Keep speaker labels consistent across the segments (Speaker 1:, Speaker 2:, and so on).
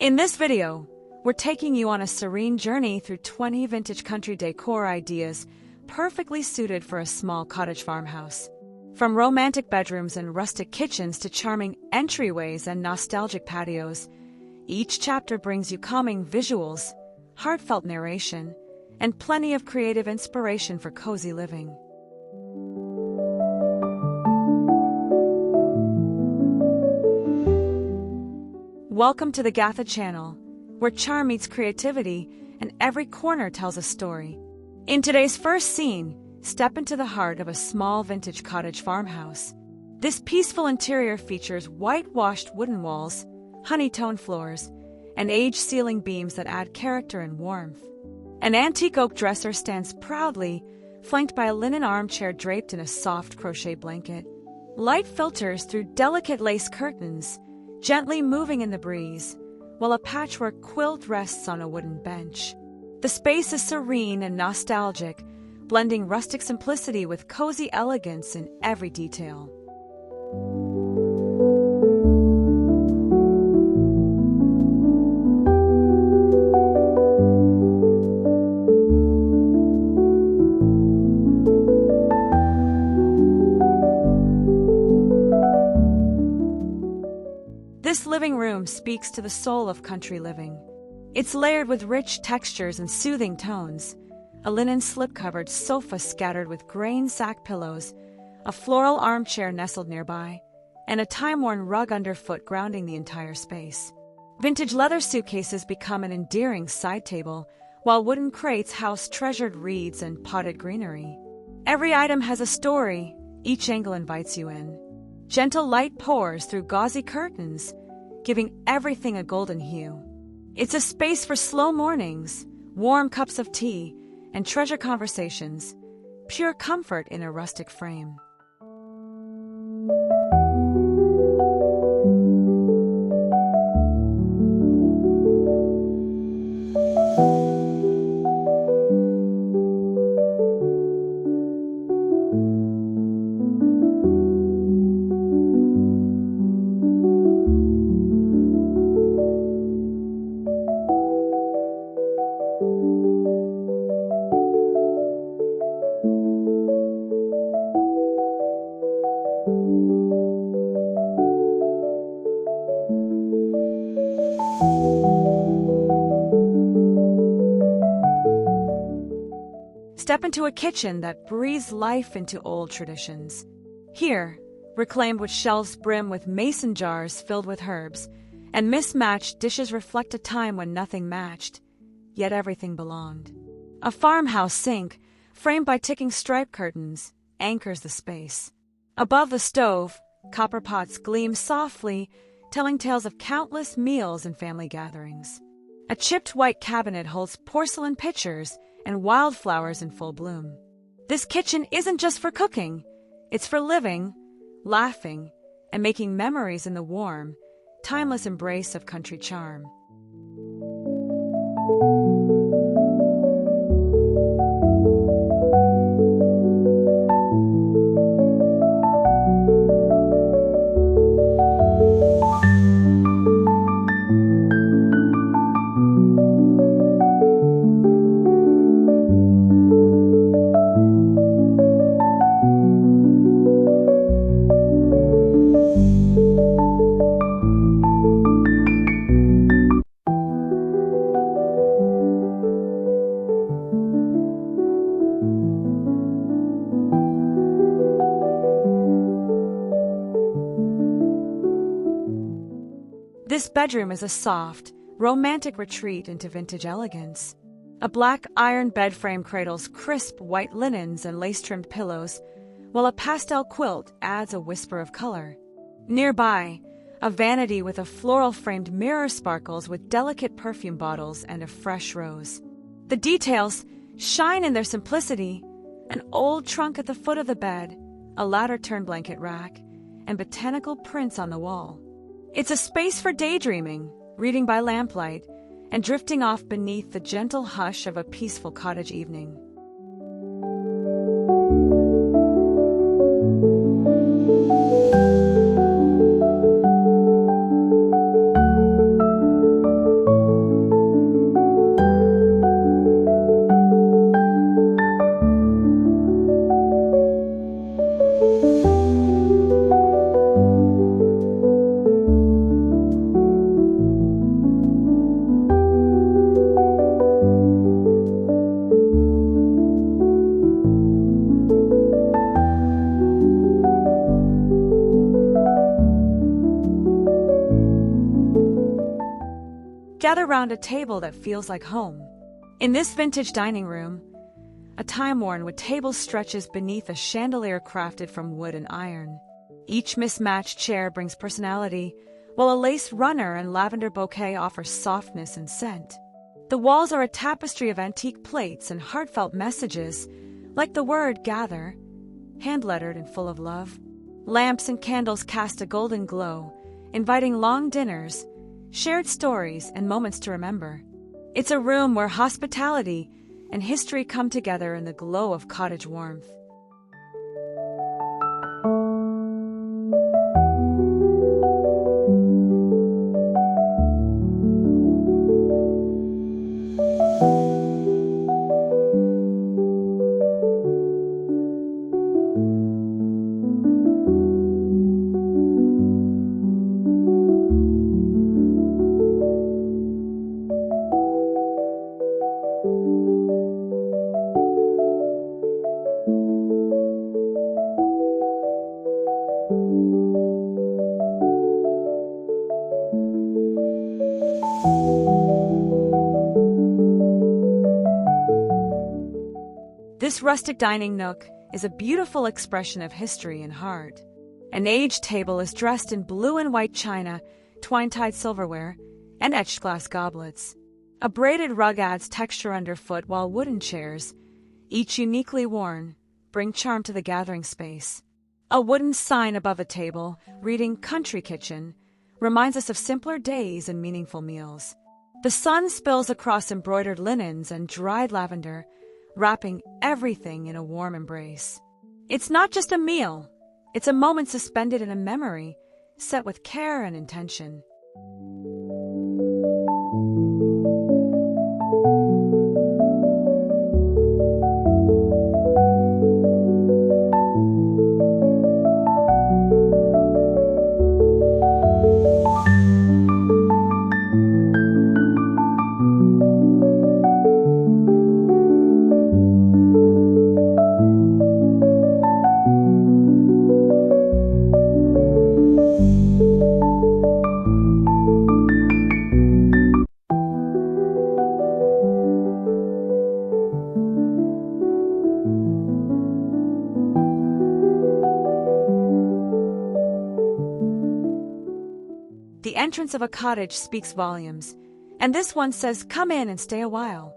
Speaker 1: In this video, we're taking you on a serene journey through 20 vintage country decor ideas perfectly suited for a small cottage farmhouse. From romantic bedrooms and rustic kitchens to charming entryways and nostalgic patios, each chapter brings you calming visuals, heartfelt narration, and plenty of creative inspiration for cozy living. Welcome to the Gatha channel, where charm meets creativity and every corner tells a story. In today's first scene, step into the heart of a small vintage cottage farmhouse. This peaceful interior features whitewashed wooden walls, honey-toned floors, and aged ceiling beams that add character and warmth. An antique oak dresser stands proudly, flanked by a linen armchair draped in a soft crochet blanket. Light filters through delicate lace curtains, gently moving in the breeze, while a patchwork quilt rests on a wooden bench. The space is serene and nostalgic, blending rustic simplicity with cozy elegance in every detail. This living room speaks to the soul of country living. It's layered with rich textures and soothing tones, a linen slip-covered sofa scattered with grain sack pillows, a floral armchair nestled nearby, and a time-worn rug underfoot grounding the entire space. Vintage leather suitcases become an endearing side table, while wooden crates house treasured reeds and potted greenery. Every item has a story, each angle invites you in. Gentle light pours through gauzy curtains, giving everything a golden hue. It's a space for slow mornings, warm cups of tea, and treasure conversations, pure comfort in a rustic frame. Step into a kitchen that breathes life into old traditions. Here, reclaimed with shelves brim with mason jars filled with herbs, and mismatched dishes reflect a time when nothing matched, yet everything belonged. A farmhouse sink, framed by ticking stripe curtains, anchors the space. Above the stove, copper pots gleam softly, telling tales of countless meals and family gatherings. A chipped white cabinet holds porcelain pitchers and wildflowers in full bloom. This kitchen isn't just for cooking, it's for living, laughing, and making memories in the warm, timeless embrace of country charm. This bedroom is a soft, romantic retreat into vintage elegance. A black iron bed frame cradles crisp white linens and lace-trimmed pillows, while a pastel quilt adds a whisper of color. Nearby, a vanity with a floral-framed mirror sparkles with delicate perfume bottles and a fresh rose. The details shine in their simplicity: an old trunk at the foot of the bed, a ladder-turned blanket rack, and botanical prints on the wall. It's a space for daydreaming, reading by lamplight, and drifting off beneath the gentle hush of a peaceful cottage evening. gather round a table that feels like home. In this vintage dining room, a time-worn wood table stretches beneath a chandelier crafted from wood and iron. Each mismatched chair brings personality, while a lace runner and lavender bouquet offer softness and scent. The walls are a tapestry of antique plates and heartfelt messages, like the word gather, hand-lettered and full of love. Lamps and candles cast a golden glow, inviting long dinners, shared stories, and moments to remember. It's a room where hospitality and history come together in the glow of cottage warmth. This rustic dining nook is a beautiful expression of history and heart. An aged table is dressed in blue and white china, twine-tied silverware, and etched glass goblets. A braided rug adds texture underfoot, while wooden chairs, each uniquely worn, bring charm to the gathering space. A wooden sign above a table, reading "Country Kitchen," reminds us of simpler days and meaningful meals. The sun spills across embroidered linens and dried lavender, wrapping everything in a warm embrace. It's not just a meal, it's a moment suspended in a memory, set with care and intention. The entrance of a cottage speaks volumes, and this one says, "Come in and stay a while."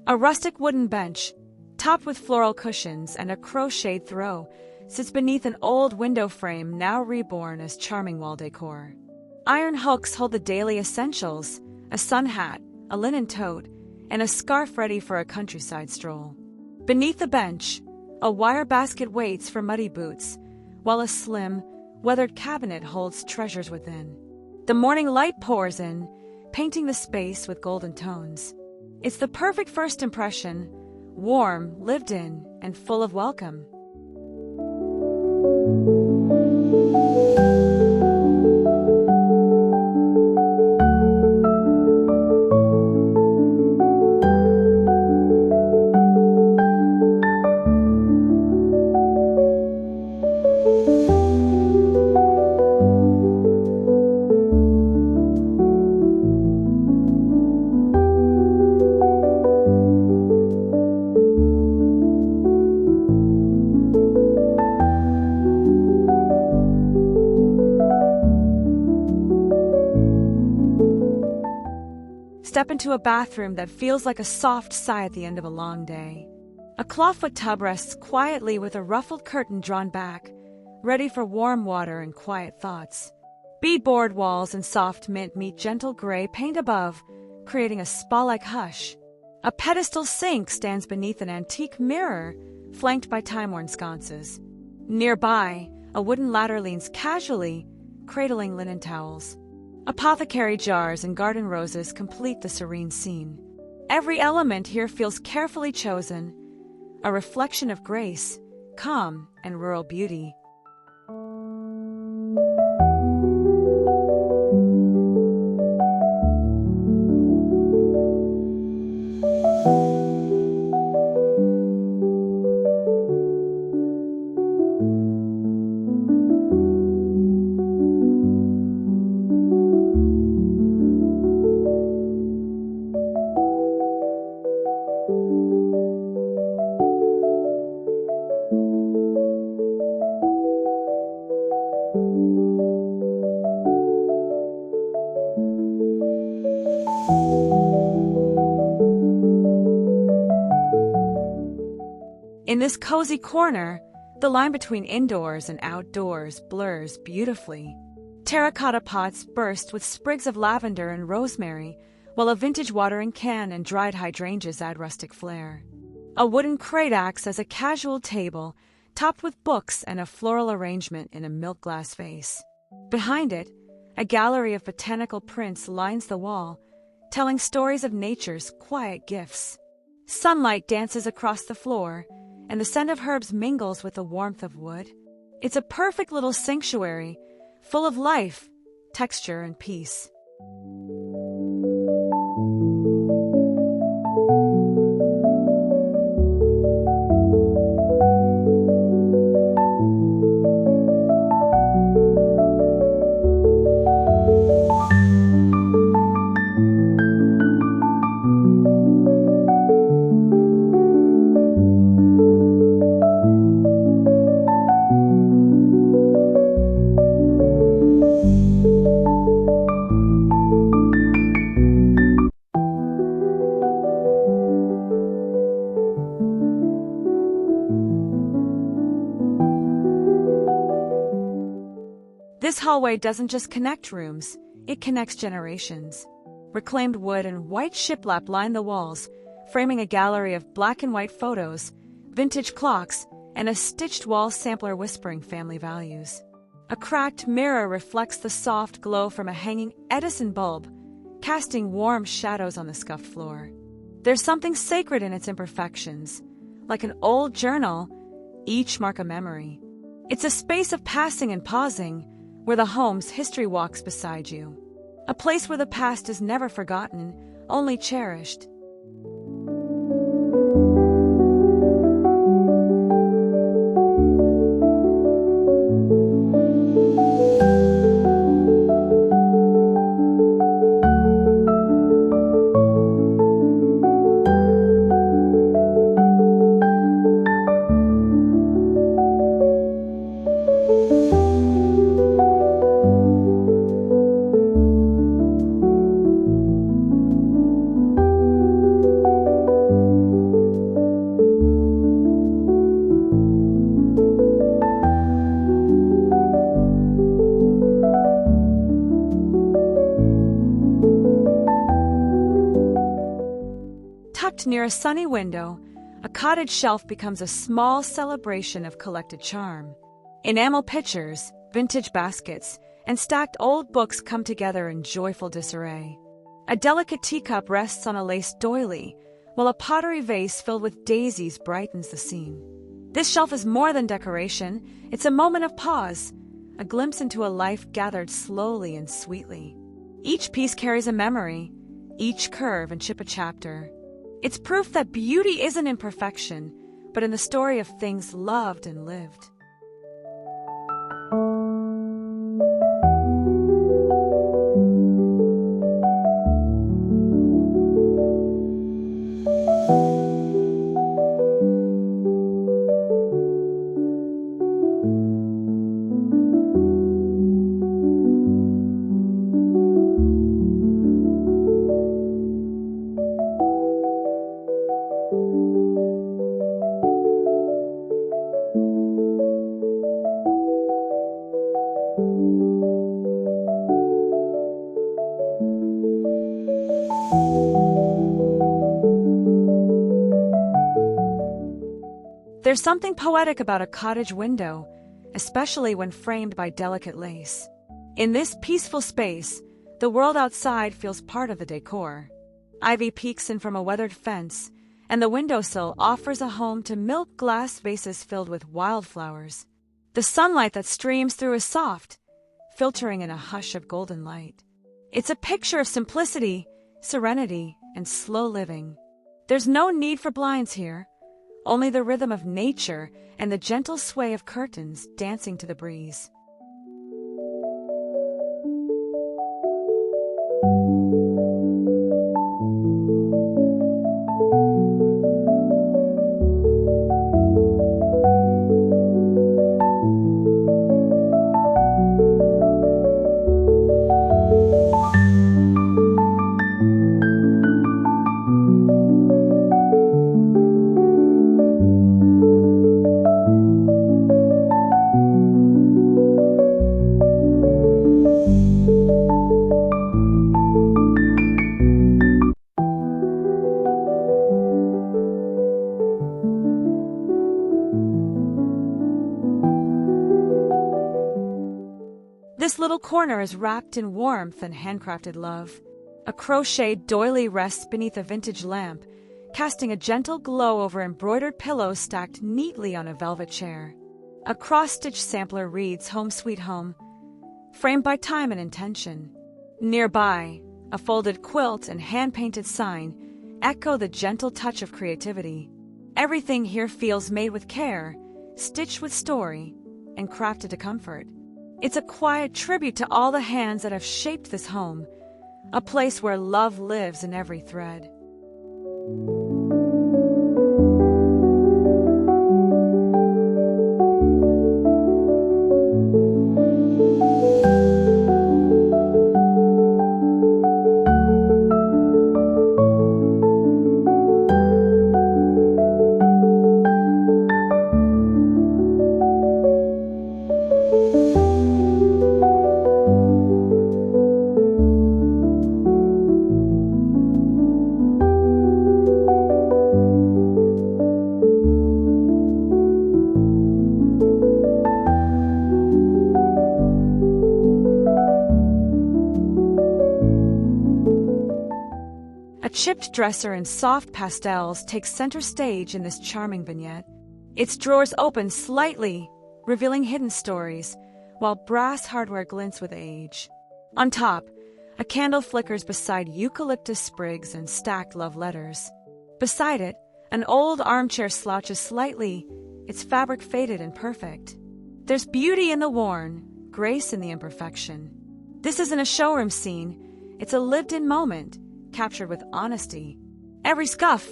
Speaker 1: A rustic wooden bench, topped with floral cushions and a crocheted throw, sits beneath an old window frame now reborn as charming wall decor. Iron hooks hold the daily essentials: a sun hat, a linen tote, and a scarf ready for a countryside stroll. Beneath the bench, a wire basket waits for muddy boots, while a slim, weathered cabinet holds treasures within. The morning light pours in, painting the space with golden tones. It's the perfect first impression, warm, lived in, and full of welcome. Step into a bathroom that feels like a soft sigh at the end of a long day. A clawfoot tub rests quietly with a ruffled curtain drawn back, ready for warm water and quiet thoughts. Beadboard walls and soft mint meet gentle gray paint above, creating a spa-like hush. A pedestal sink stands beneath an antique mirror, flanked by time-worn sconces. Nearby, a wooden ladder leans casually, cradling linen towels. Apothecary jars and garden roses complete the serene scene. Every element here feels carefully chosen, a reflection of grace, calm, and rural beauty. In this cozy corner, the line between indoors and outdoors blurs beautifully. Terracotta pots burst with sprigs of lavender and rosemary, while a vintage watering can and dried hydrangeas add rustic flair. A wooden crate acts as a casual table, topped with books and a floral arrangement in a milk glass vase. Behind it, a gallery of botanical prints lines the wall, telling stories of nature's quiet gifts. Sunlight dances across the floor, and the scent of herbs mingles with the warmth of wood. It's a perfect little sanctuary, full of life, texture, and peace. This hallway doesn't just connect rooms, it connects generations. Reclaimed wood and white shiplap line the walls, framing a gallery of black and white photos, vintage clocks, and a stitched wall sampler whispering family values. A cracked mirror reflects the soft glow from a hanging Edison bulb, casting warm shadows on the scuffed floor. There's something sacred in its imperfections, like an old journal, each mark a memory. It's a space of passing and pausing, where the home's history walks beside you. A place where the past is never forgotten, only cherished. Tucked near a sunny window, a cottage shelf becomes a small celebration of collected charm. Enamel pitchers, vintage baskets, and stacked old books come together in joyful disarray. A delicate teacup rests on a lace doily, while a pottery vase filled with daisies brightens the scene. This shelf is more than decoration, it's a moment of pause, a glimpse into a life gathered slowly and sweetly. Each piece carries a memory, each curve and chip a chapter. It's proof that beauty isn't in perfection, but in the story of things loved and lived. There's something poetic about a cottage window, especially when framed by delicate lace. In this peaceful space, the world outside feels part of the decor. Ivy peeks in from a weathered fence, and the windowsill offers a home to milk glass vases filled with wildflowers. The sunlight that streams through is soft, filtering in a hush of golden light. It's a picture of simplicity, serenity, and slow living. There's no need for blinds here, only the rhythm of nature and the gentle sway of curtains dancing to the breeze. corner is wrapped in warmth and handcrafted love. A crocheted doily rests beneath a vintage lamp, casting a gentle glow over embroidered pillows stacked neatly on a velvet chair. A cross-stitch sampler reads "Home Sweet Home," framed by time and intention. Nearby, a folded quilt and hand-painted sign echo the gentle touch of creativity. Everything here feels made with care, stitched with story, and crafted to comfort. It's a quiet tribute to all the hands that have shaped this home, a place where love lives in every thread. A chipped dresser in soft pastels takes center stage in this charming vignette. Its drawers open slightly, revealing hidden stories, while brass hardware glints with age. On top, a candle flickers beside eucalyptus sprigs and stacked love letters. Beside it, an old armchair slouches slightly, its fabric faded and perfect. There's beauty in the worn, grace in the imperfection. This isn't a showroom scene, it's a lived-in moment, captured with honesty. Every scuff,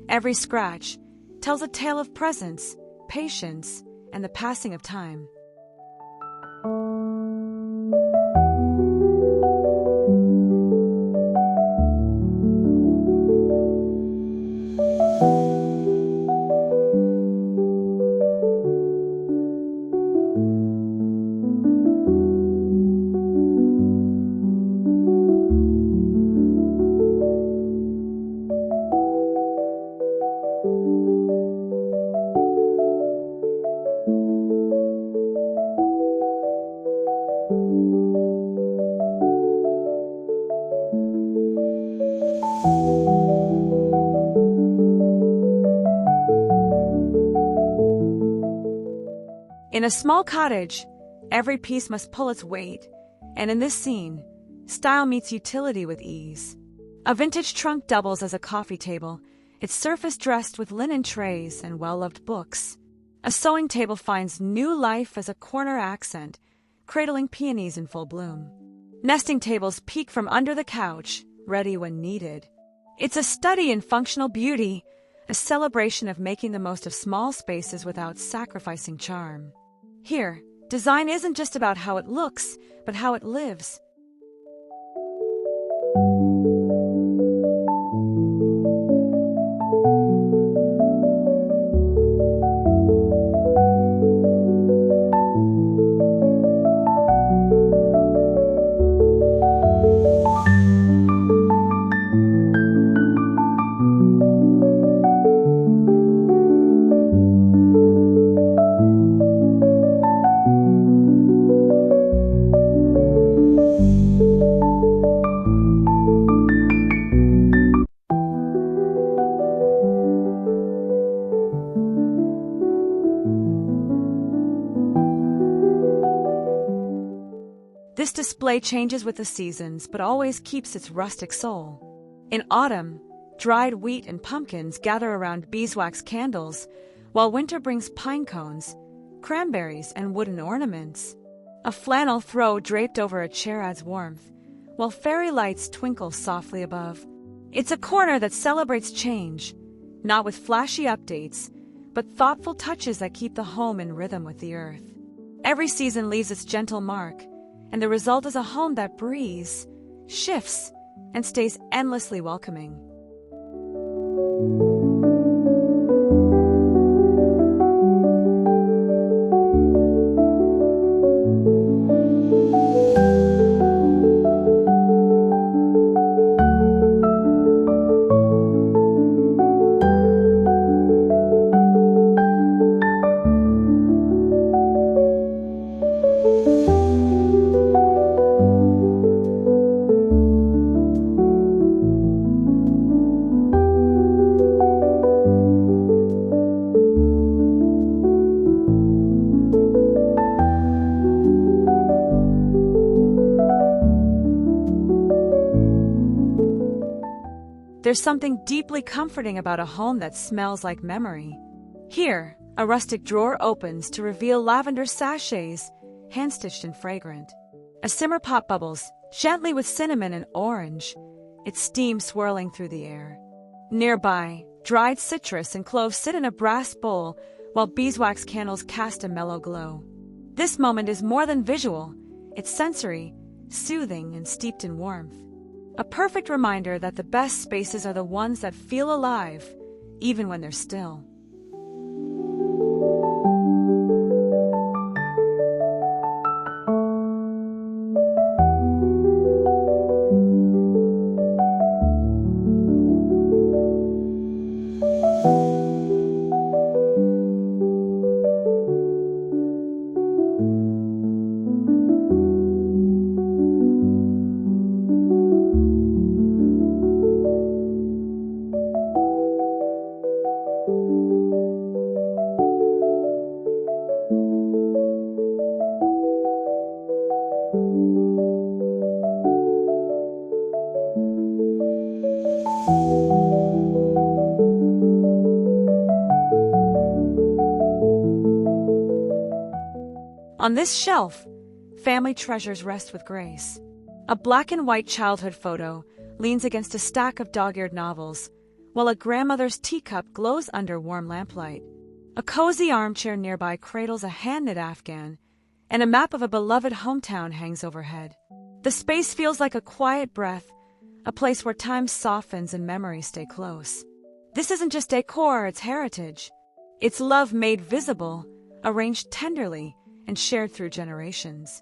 Speaker 1: every scratch, tells a tale of presence, patience, and the passing of time. In a small cottage, every piece must pull its weight, and in this scene, style meets utility with ease. A vintage trunk doubles as a coffee table, its surface dressed with linen trays and well-loved books. A sewing table finds new life as a corner accent, cradling peonies in full bloom. Nesting tables peek from under the couch, ready when needed. It's a study in functional beauty, a celebration of making the most of small spaces without sacrificing charm. Here, design isn't just about how it looks, but how it lives. This display changes with the seasons, but always keeps its rustic soul. In autumn, dried wheat and pumpkins gather around beeswax candles, while winter brings pine cones, cranberries, and wooden ornaments. A flannel throw draped over a chair adds warmth, while fairy lights twinkle softly above. It's a corner that celebrates change, not with flashy updates, but thoughtful touches that keep the home in rhythm with the earth. Every season leaves its gentle mark, and the result is a home that breathes, shifts, and stays endlessly welcoming. There's something deeply comforting about a home that smells like memory. Here, a rustic drawer opens to reveal lavender sachets, hand-stitched and fragrant. A simmer pot bubbles, gently with cinnamon and orange, its steam swirling through the air. Nearby, dried citrus and cloves sit in a brass bowl, while beeswax candles cast a mellow glow. This moment is more than visual, it's sensory, soothing, and steeped in warmth. A perfect reminder that the best spaces are the ones that feel alive, even when they're still. On this shelf, family treasures rest with grace. A black and white childhood photo leans against a stack of dog-eared novels, while a grandmother's teacup glows under warm lamplight. A cozy armchair nearby cradles a hand-knit afghan, and a map of a beloved hometown hangs overhead. The space feels like a quiet breath, a place where time softens and memories stay close. This isn't just decor, it's heritage. It's love made visible, arranged tenderly, and shared through generations.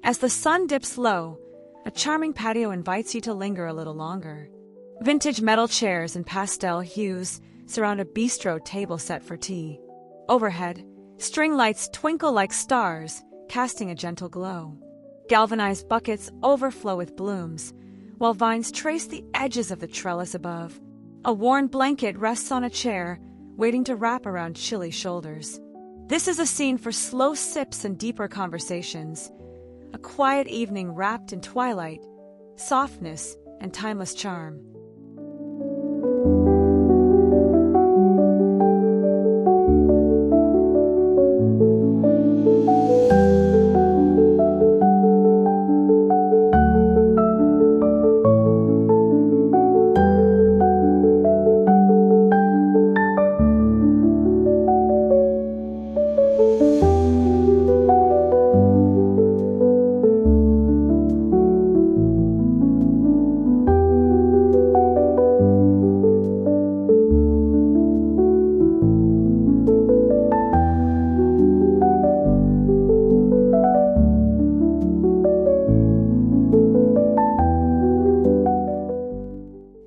Speaker 1: As the sun dips low, a charming patio invites you to linger a little longer. Vintage metal chairs and pastel hues surround a bistro table set for tea. Overhead, string lights twinkle like stars, casting a gentle glow. Galvanized buckets overflow with blooms, while vines trace the edges of the trellis above. A worn blanket rests on a chair, waiting to wrap around chilly shoulders. This is a scene for slow sips and deeper conversations. A quiet evening wrapped in twilight, softness, and timeless charm.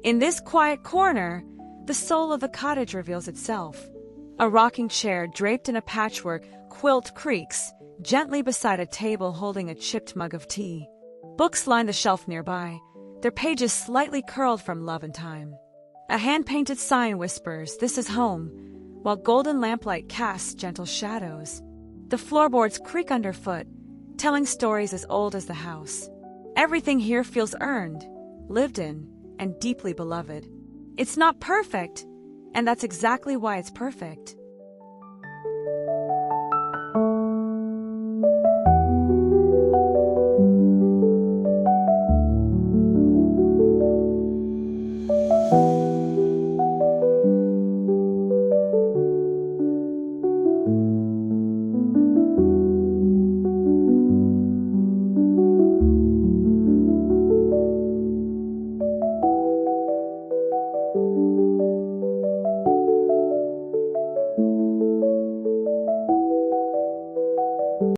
Speaker 1: In this quiet corner, the soul of the cottage reveals itself. A rocking chair draped in a patchwork quilt creaks gently beside a table holding a chipped mug of tea. Books line the shelf nearby, their pages slightly curled from love and time. A hand-painted sign whispers, "This is home," while golden lamplight casts gentle shadows. The floorboards creak underfoot, telling stories as old as the house. Everything here feels earned, lived in, and deeply beloved. It's not perfect, and that's exactly why it's perfect.